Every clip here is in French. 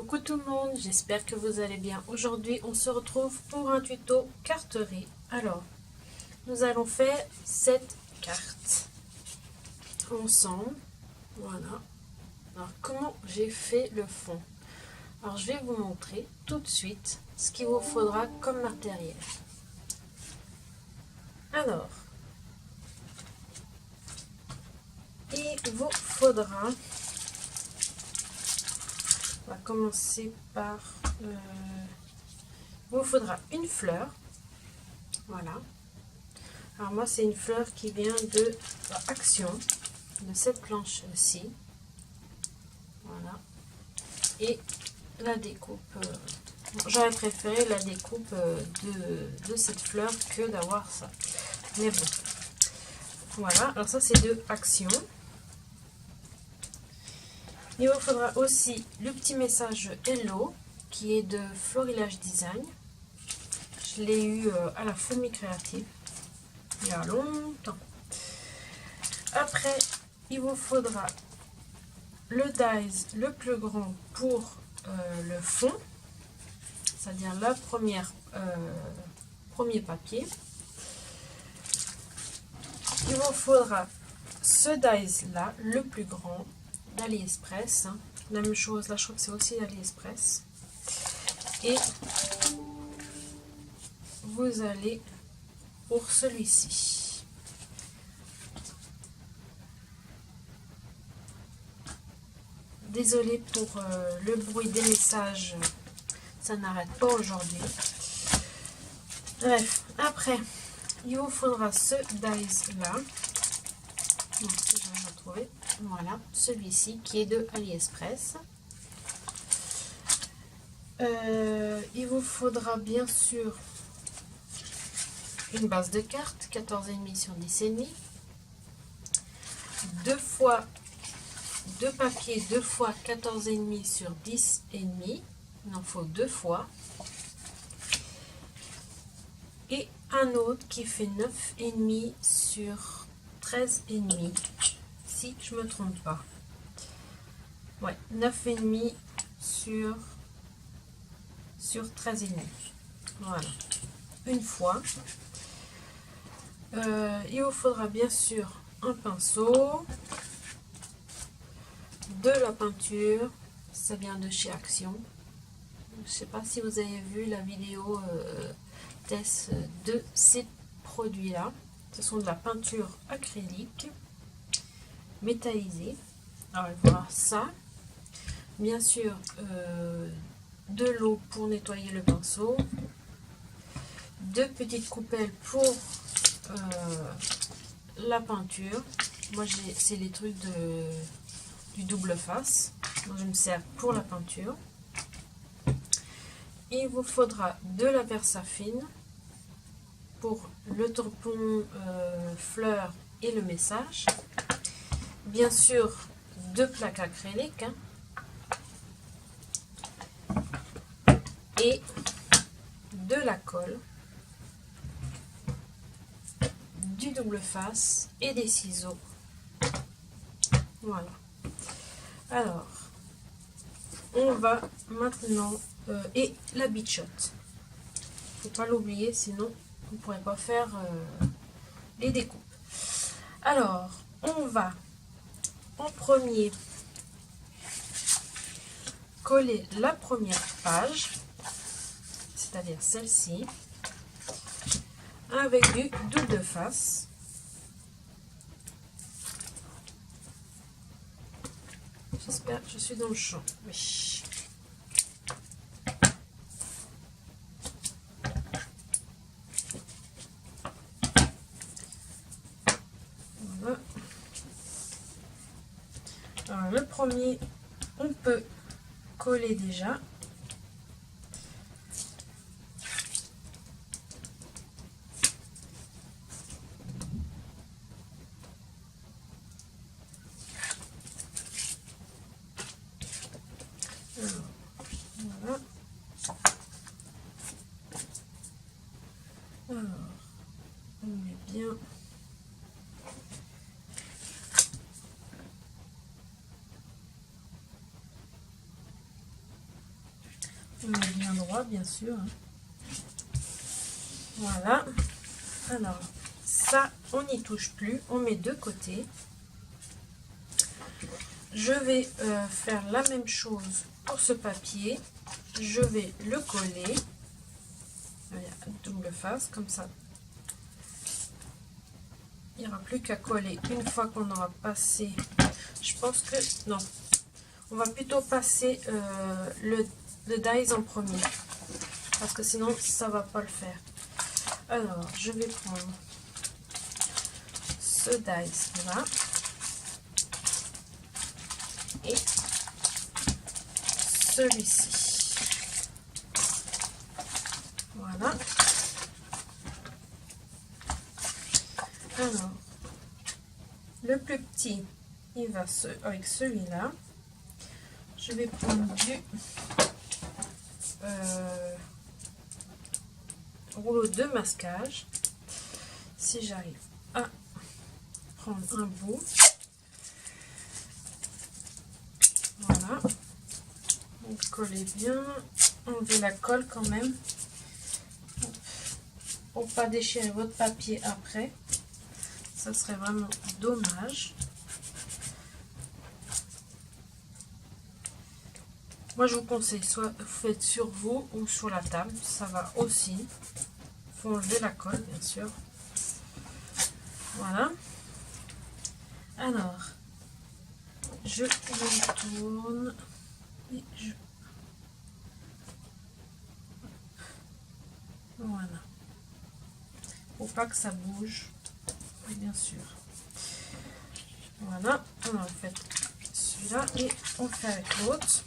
Coucou tout le monde, j'espère que vous allez bien. Aujourd'hui, on se retrouve pour un tuto carterie. Alors, nous allons faire cette carte ensemble. Voilà. Alors, comment j'ai fait le fond? Alors, je vais vous montrer tout de suite ce qu'il vous faudra comme matériel. Alors, il vous faudra... On va commencer par... il vous faudra une fleur. Voilà. Alors moi, c'est une fleur qui vient de Action, de cette planche-ci. Voilà. Et la découpe. J'aurais préféré la découpe de cette fleur que d'avoir ça. Mais bon. Voilà. Alors ça, c'est de Action. Il vous faudra aussi le petit message Hello, qui est de Florilège Design. Je l'ai eu à la Fourmi Créative il y a longtemps. Après, il vous faudra le dies le plus grand pour le fond, c'est-à-dire la premier papier. Il vous faudra ce dies là, le plus grand d'AliExpress. La même chose, là je crois que c'est aussi d'AliExpress. Et vous allez pour celui-ci. Désolée pour le bruit des messages, ça n'arrête pas aujourd'hui. Bref, après, il vous faudra ce dies là. Non, je vais le retrouver. Voilà, celui-ci qui est de AliExpress. Il vous faudra bien sûr une base de cartes 14,5 sur 10,5, deux papiers 2 fois 14,5 sur 10,5, il en faut 2 fois, et un autre qui fait 9,5 sur 13,5, si je me trompe pas. Ouais, 9,5 sur 13,5. Voilà, une fois. Il vous faudra bien sûr un pinceau, de la peinture, ça vient de chez Action. Je ne sais pas si vous avez vu la vidéo test de ces produits là. Ce sont de la peinture acrylique métallisée. Alors il faudra ça, bien sûr de l'eau pour nettoyer le pinceau, deux petites coupelles pour la peinture. Moi c'est les trucs du double face. Donc, je me sers pour la peinture. Il vous faudra de la Versafine pour le tampon fleur et le message. Bien sûr, deux plaques acryliques. Et de la colle, du double face et des ciseaux. Voilà. Alors, on va maintenant... et la bichotte. Faut pas l'oublier, sinon vous ne pourrez pas faire les découpes. Alors, on va en premier coller la première page, c'est-à-dire celle-ci, avec du double face. J'espère que je suis dans le champ. Oui. Voilà. Alors, le premier, on peut coller déjà. Voilà. Alors, on met bien. On met bien droit, bien sûr. Voilà. Alors, ça, on n'y touche plus. On met de côté. Je vais faire la même chose pour ce papier. Je vais le coller. Double face, comme ça. Il n'y aura plus qu'à coller une fois qu'on aura passé. Je pense que... Non. On va plutôt passer le dies en premier. Parce que sinon, ça ne va pas le faire. Alors, je vais prendre ce dies là. Et celui-ci. Voilà. Alors, le plus petit, il va avec celui-là. Je vais prendre du rouleau de masquage. Si j'arrive à prendre un bout. Voilà. Donc, collez bien. Enlevez la colle quand même. Pour pas déchirer votre papier après. Ça serait vraiment dommage. Moi, je vous conseille, soit vous faites sur vous ou sur la table, ça va aussi. Il faut enlever la colle, bien sûr. Voilà. Alors, je le tourne et je... Voilà. Faut pas que ça bouge, bien sûr. Voilà. Alors, on fait celui-là et on fait avec l'autre.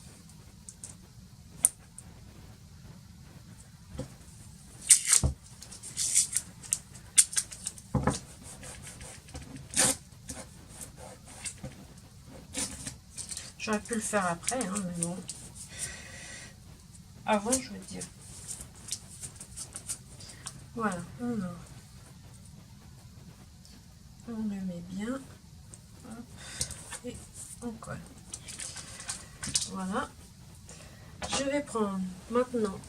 J'aurais pu le faire après, hein, mais bon. Avant, je veux dire. Voilà, on le met bien. Hop, et on colle. Voilà. Je vais prendre maintenant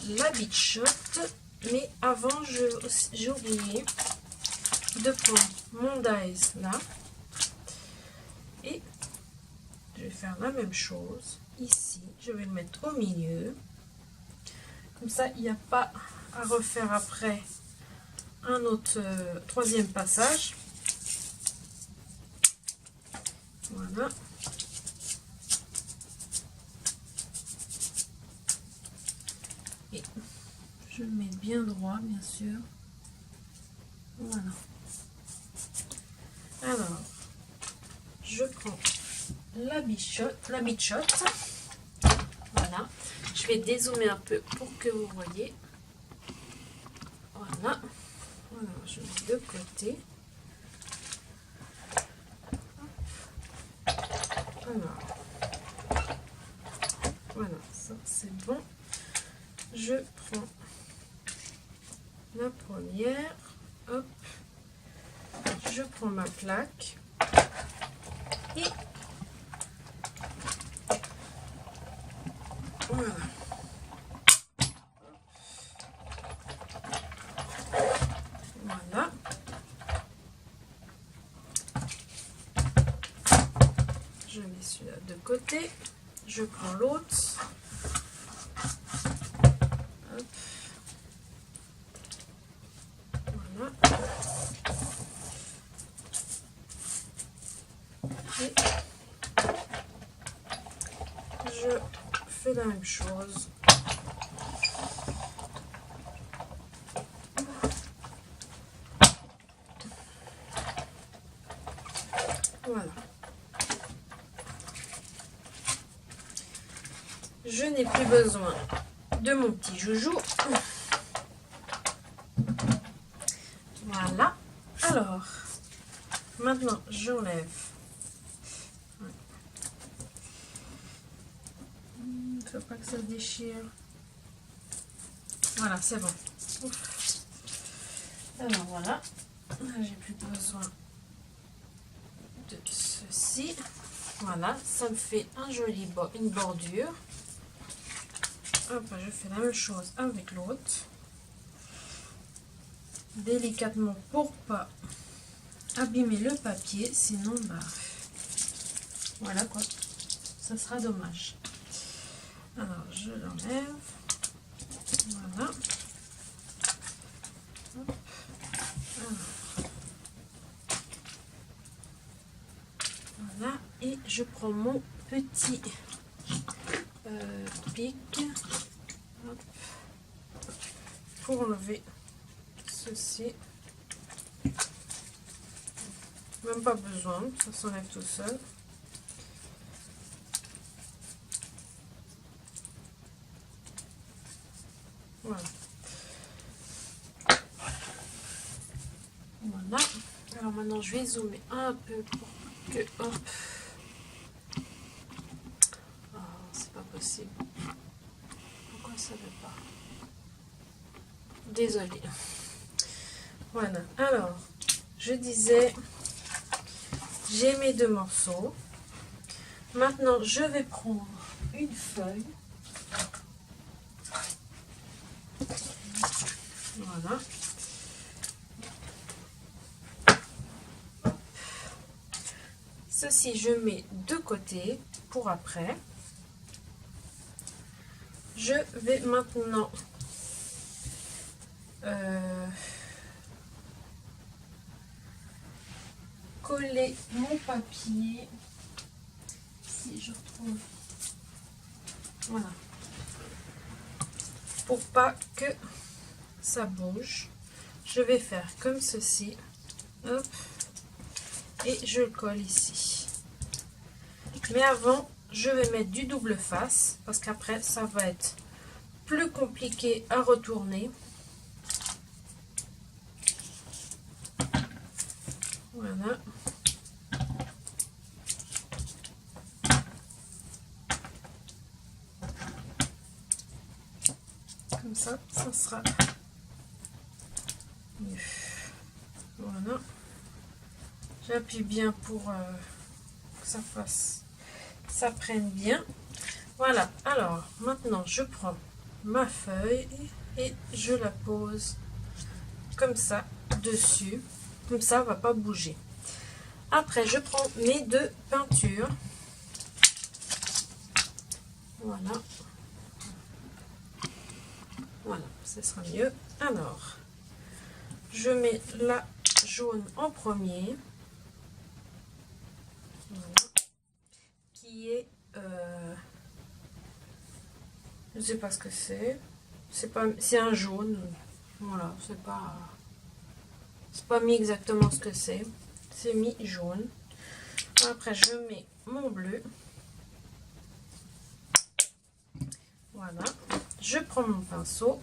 la bichotte. Mais avant, j'ai oublié de prendre mon dies là. Et je vais faire la même chose ici. Je vais le mettre au milieu. Comme ça, il n'y a pas à refaire après un autre troisième passage. Voilà. Et je le mets bien droit, bien sûr. Voilà. Alors, je prends la bichotte. Voilà. Je vais dézoomer un peu pour que vous voyez. Voilà. Voilà, je mets de côté. Alors, voilà, ça c'est bon. Je prends la première. Hop. Je prends ma plaque. Et voilà. Voilà. Je mets celui-là de côté. Je prends l'autre. Voilà. Et je fais la même chose. Voilà. Je n'ai plus besoin de mon petit joujou. Voilà. Alors, maintenant, j'enlève. Il ne faut pas que ça se déchire. Voilà, c'est bon. Ouf. Alors, voilà. J'ai plus besoin de ceci. Voilà, ça me fait une bordure. Après, je fais la même chose avec l'autre. Délicatement pour pas abîmer le papier, sinon, bah, voilà quoi. Ça sera dommage. Alors, je l'enlève. Voilà. Hop. Alors. Voilà. Et je prends mon petit pic. Hop. Pour enlever ceci. Même pas besoin, ça s'enlève tout seul. Voilà. Voilà. Alors maintenant, je vais zoomer un peu pour que... Hop. Oh, c'est pas possible. Pourquoi ça ne veut pas? Désolée. Voilà. Alors, je disais, j'ai mes deux morceaux. Maintenant, je vais prendre une feuille. Voilà. Ceci, je mets de côté pour après. Je vais maintenant coller mon papier. Si je retrouve. Voilà. Pour pas que ça bouge, je vais faire comme ceci. Hop. Et je le colle ici. Mais avant, je vais mettre du double face parce qu'après, ça va être plus compliqué à retourner. Voilà. Comme ça, ça sera mieux. Voilà. J'appuie bien pour que ça prenne bien. Voilà. Alors, maintenant, je prends ma feuille et je la pose comme ça dessus. Comme ça, elle ne va pas bouger. Après, je prends mes deux peintures. Voilà. Voilà, ce sera mieux. Alors, je mets la jaune en premier. Voilà. Qui est... je ne sais pas ce que c'est. C'est un jaune. Voilà, c'est pas mis exactement ce que c'est. C'est mis jaune. Après, je mets mon bleu. Voilà. Je prends mon pinceau.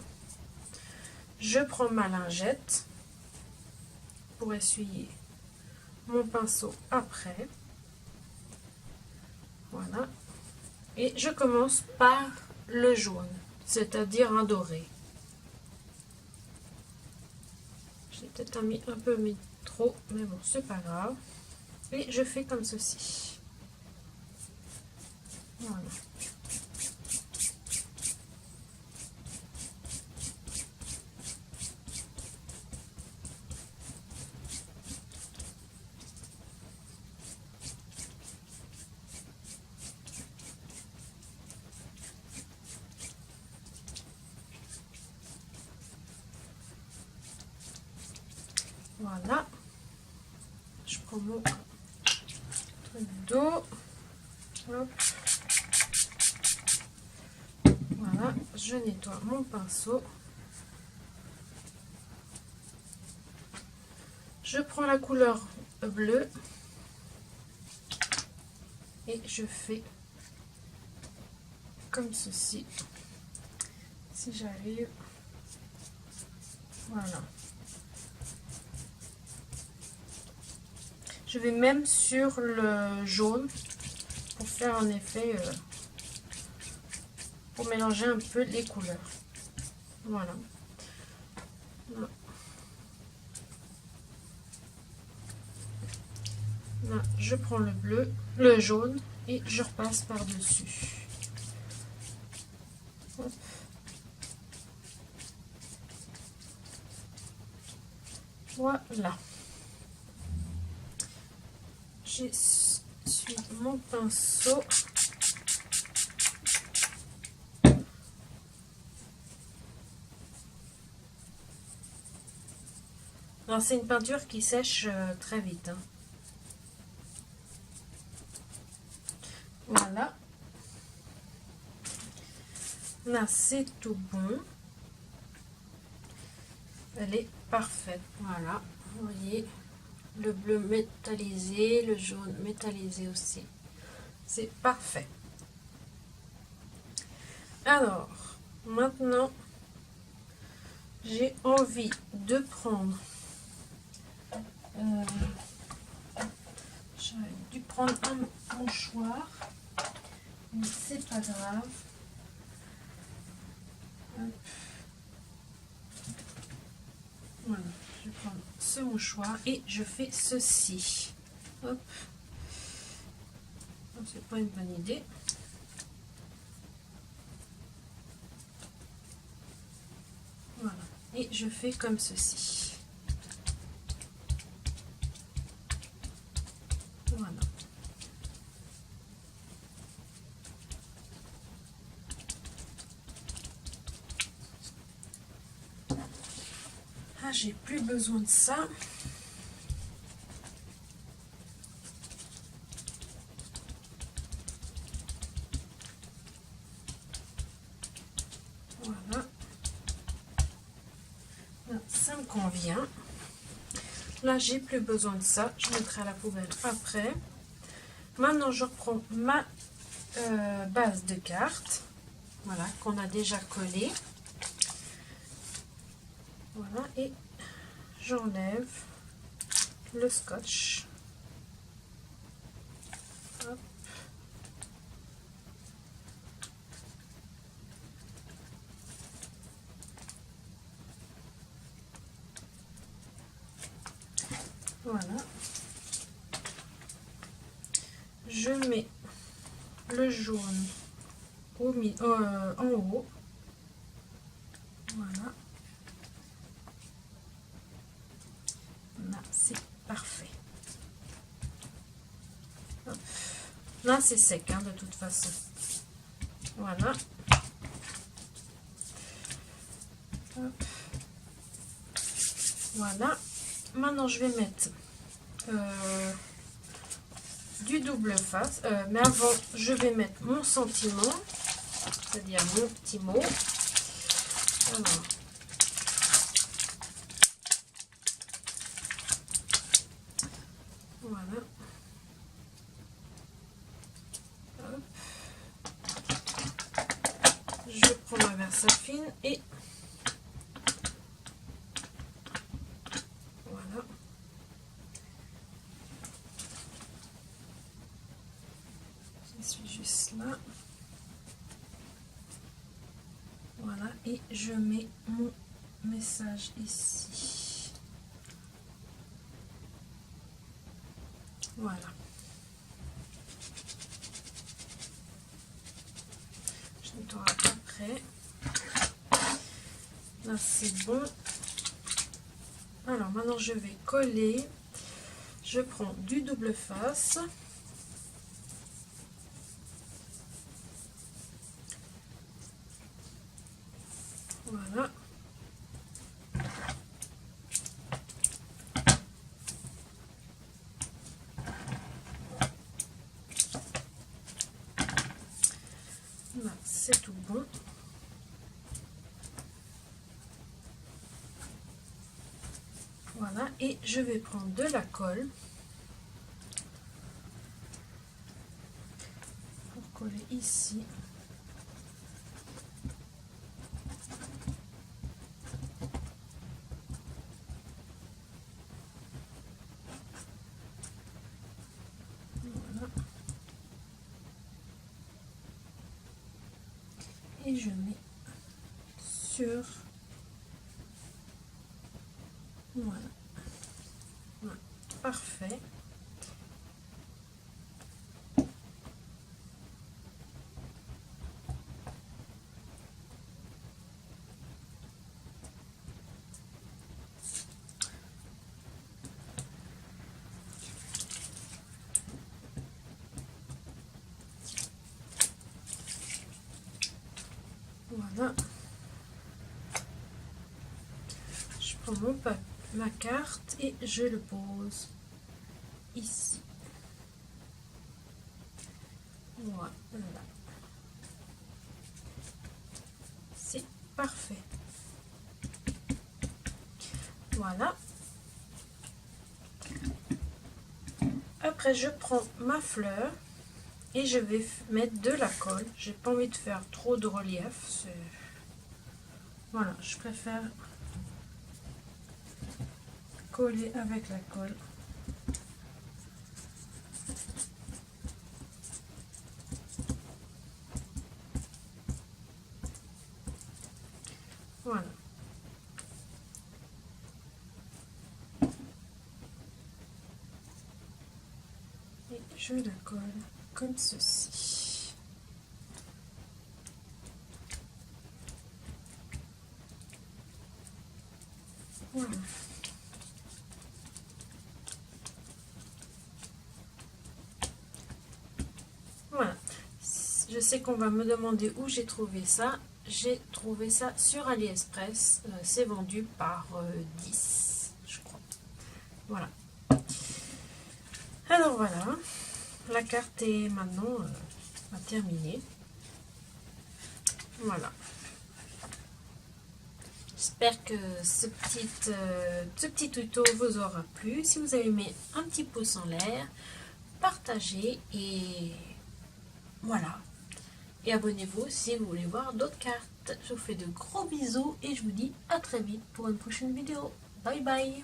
Je prends ma lingette pour essuyer mon pinceau après. Voilà. Et je commence par le jaune, c'est-à-dire un doré. J'ai peut-être mis un peu mis trop, mais bon, c'est pas grave. Et je fais comme ceci. Voilà. Voilà. Je prends mon truc d'eau. Hop. Voilà, je nettoie mon pinceau. Je prends la couleur bleue et je fais comme ceci. Si j'arrive, voilà. Je vais même sur le jaune pour faire un effet, pour mélanger un peu les couleurs. Voilà. Là. Là, je prends le bleu, le jaune et je repasse par-dessus. Hop. Voilà. J'essuie mon pinceau. Alors c'est une peinture qui sèche très vite. Hein. Voilà. Là c'est tout bon. Elle est parfaite. Voilà. Vous voyez le bleu métallisé, le jaune métallisé aussi. C'est parfait. Alors maintenant j'ai envie de prendre j'aurais dû prendre un mouchoir, mais c'est pas grave. Hop. Voilà, je vais prendre ce mouchoir et je fais ceci. Hop. C'est pas une bonne idée. Voilà, et je fais comme ceci. Voilà. Ah, j'ai plus besoin de ça. Voilà. Là, ça me convient. Là, j'ai plus besoin de ça. Je mettrai à la poubelle après. Maintenant, je reprends ma base de cartes. Voilà, qu'on a déjà collée. Voilà, et j'enlève le scotch. Hop. Voilà. Je mets le jaune en haut. Voilà. Là, c'est parfait. Hop. Là, c'est sec, hein, de toute façon. Voilà. Hop. Voilà. Maintenant, je vais mettre du double face. Mais avant, je vais mettre mon sentiment, c'est-à-dire mon petit mot. Alors, voilà. Hop. Je prends ma Versafine et voilà. Je suis juste là. Voilà, et je mets mon message ici. Voilà. Je nettoie après. Là, c'est bon. Alors, maintenant, je vais coller. Je prends du double face. Voilà. Là, c'est tout bon. Voilà, et je vais prendre de la colle pour coller ici. Voilà. Et je mets sur... Voilà. Voilà. Parfait. Voilà. Je prends ma carte et je le pose ici. Voilà. C'est parfait. Voilà. Après, je prends ma fleur et je vais mettre de la colle. J'ai pas envie de faire trop de relief. Voilà, je préfère coller avec la colle. Voilà. Et je la colle comme ceci. Voilà. Voilà. Je sais qu'on va me demander où j'ai trouvé ça. J'ai trouvé ça sur AliExpress. C'est vendu par 10, je crois. Voilà. Alors voilà. La carte est maintenant terminée. Voilà. J'espère que ce petit tuto vous aura plu. Si vous avez aimé, un petit pouce en l'air, partagez et voilà. Et abonnez-vous si vous voulez voir d'autres cartes. Je vous fais de gros bisous et je vous dis à très vite pour une prochaine vidéo. Bye bye.